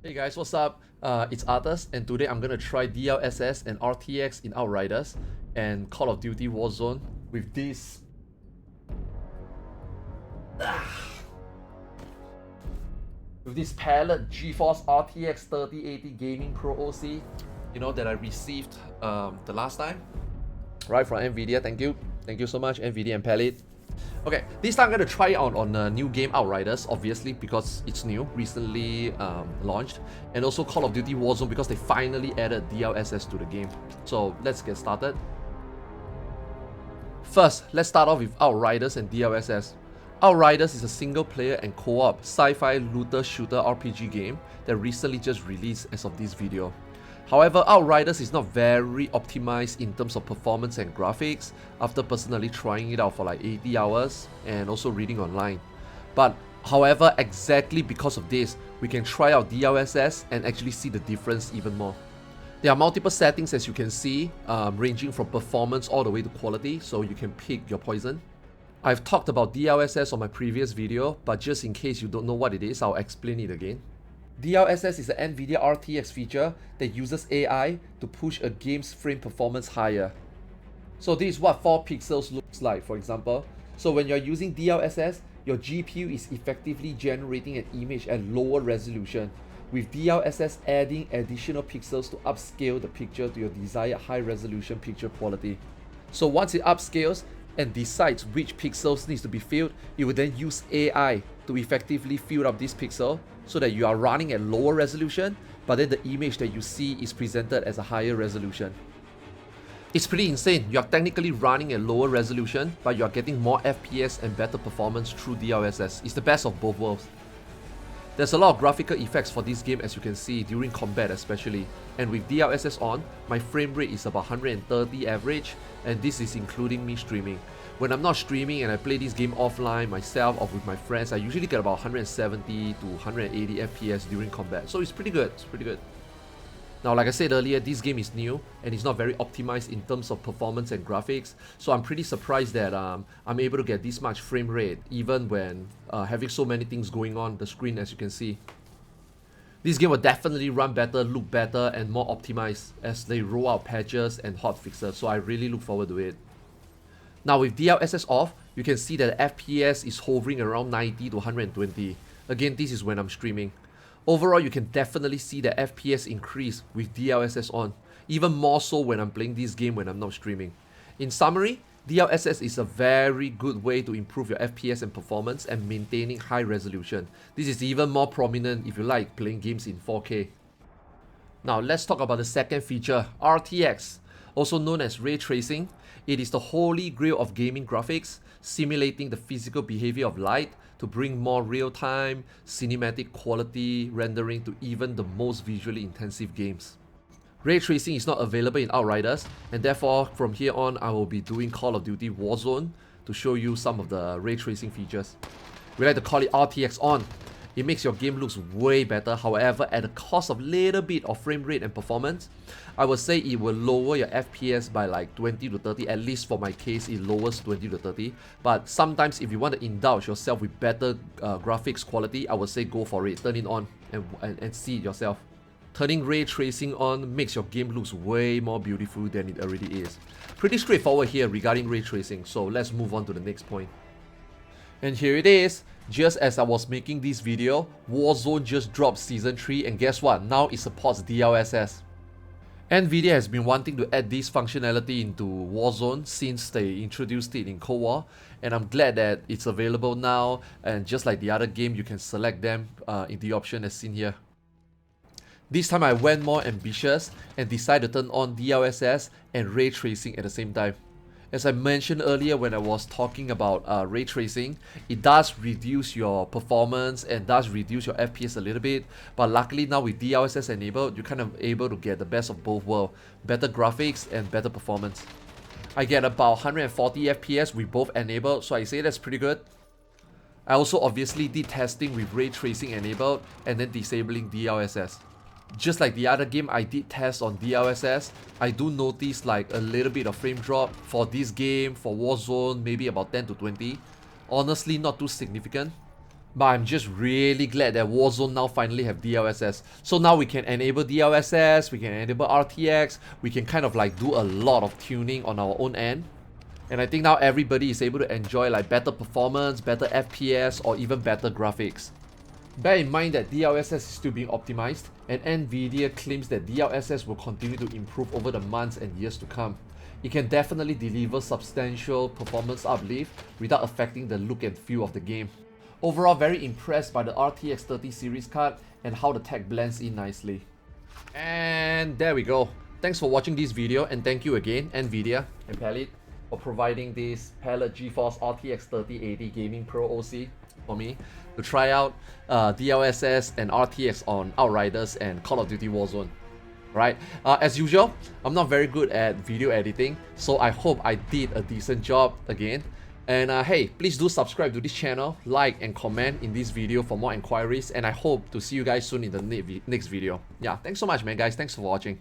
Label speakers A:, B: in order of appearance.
A: Hey guys, what's up? It's Arthurs, and today I'm gonna try DLSS and RTX in Outriders and Call of Duty Warzone with this Palit GeForce RTX 3080 GamingPro OC, that I received the last time, right, from Nvidia. Thank you so much, Nvidia and Palit. Okay, this time I'm going to try it out on a new game, Outriders, obviously, because it's new, recently launched. And also Call of Duty Warzone, because they finally added DLSS to the game. So, let's get started. First, let's start off with Outriders and DLSS. Outriders is a single-player and co-op sci-fi looter-shooter RPG game that recently just released as of this video. However, Outriders is not very optimized in terms of performance and graphics after personally trying it out for like 80 hours and also reading online. But however, exactly because of this, we can try out DLSS and actually see the difference even more. There are multiple settings, as you can see, ranging from performance all the way to quality, so you can pick your poison. I've talked about DLSS on my previous video, but just in case you don't know what it is, I'll explain it again. DLSS is an Nvdia RTX feature that uses AI to push a game's frame performance higher. So this is what 4 pixels looks like, for example. So when you're using DLSS, your GPU is effectively generating an image at lower resolution, with DLSS adding additional pixels to upscale the picture to your desired high resolution picture quality. So once it upscales and decides which pixels needs to be filled, it will then use AI to effectively fill up this pixel so that you are running at lower resolution, but then the image that you see is presented as a higher resolution. It's pretty insane. You are technically running at lower resolution, but you are getting more FPS and better performance through DLSS. It's the best of both worlds. There's a lot of graphical effects for this game, as you can see, during combat especially. And with DLSS on, my frame rate is about 130 average, and this is including me streaming. When I'm not streaming and I play this game offline myself or with my friends, I usually get about 170 to 180 FPS during combat. So it's pretty good, Now, like I said earlier, this game is new and it's not very optimized in terms of performance and graphics. So I'm pretty surprised that I'm able to get this much frame rate even when having so many things going on the screen, as you can see. This game will definitely run better, look better, and more optimized as they roll out patches and hotfixes. So I really look forward to it. Now with DLSS off, you can see that the FPS is hovering around 90 to 120. Again, this is when I'm streaming. Overall, you can definitely see the FPS increase with DLSS on, even more so when I'm playing this game when I'm not streaming. In summary, DLSS is a very good way to improve your FPS and performance and maintaining high resolution. This is even more prominent if you like playing games in 4K. Now let's talk about the second feature, RTX, also known as Ray Tracing. It is the holy grail of gaming graphics, simulating the physical behavior of light to bring more real-time, cinematic quality rendering to even the most visually intensive games. Ray Tracing is not available in Outriders, and therefore from here on I will be doing Call of Duty Warzone to show you some of the Ray Tracing features. We like to call it RTX on. It makes your game looks way better, however at the cost of little bit of frame rate and performance. I would say it will lower your FPS by like 20 to 30, at least for my case it lowers 20 to 30. But sometimes if you want to indulge yourself with better graphics quality, I would say go for it, turn it on and see it yourself. Turning Ray Tracing on makes your game looks way more beautiful than it already is. Pretty straightforward here regarding Ray Tracing, so let's move on to the next point. And here it is. Just as I was making this video, Warzone just dropped Season 3, and guess what? Now it supports DLSS. Nvidia has been wanting to add this functionality into Warzone since they introduced it in Cold War, and I'm glad that it's available now, and just like the other game, you can select them in the option as seen here. This time I went more ambitious and decided to turn on DLSS and Ray Tracing at the same time. As I mentioned earlier when I was talking about Ray Tracing, it does reduce your performance and does reduce your FPS a little bit, but luckily now with DLSS enabled, you're kind of able to get the best of both worlds, better graphics and better performance. I get about 140 FPS with both enabled, so I say that's pretty good. I also obviously did testing with Ray Tracing enabled and then disabling DLSS. Just like the other game I did test on DLSS, I do notice like a little bit of frame drop for this game, for Warzone, maybe about 10 to 20. Honestly, not too significant. But I'm just really glad that Warzone now finally have DLSS. So now we can enable DLSS, we can enable RTX, we can kind of like do a lot of tuning on our own end. And I think now everybody is able to enjoy like better performance, better FPS, or even better graphics. Bear in mind that DLSS is still being optimized, and Nvidia claims that DLSS will continue to improve over the months and years to come. It can definitely deliver substantial performance uplift without affecting the look and feel of the game. Overall, very impressed by the RTX 30 series card and how the tech blends in nicely. And there we go. Thanks for watching this video, and thank you again, Nvidia and Palit, for providing this Palit GeForce RTX 3080 GamingPro OC for me to try out DLSS and RTX on Outriders and Call of Duty Warzone. Right? As usual, I'm not very good at video editing, so I hope I did a decent job again. And hey, please do subscribe to this channel, like and comment in this video for more inquiries, and I hope to see you guys soon in the next video. Yeah, thanks so much, man, guys. Thanks for watching.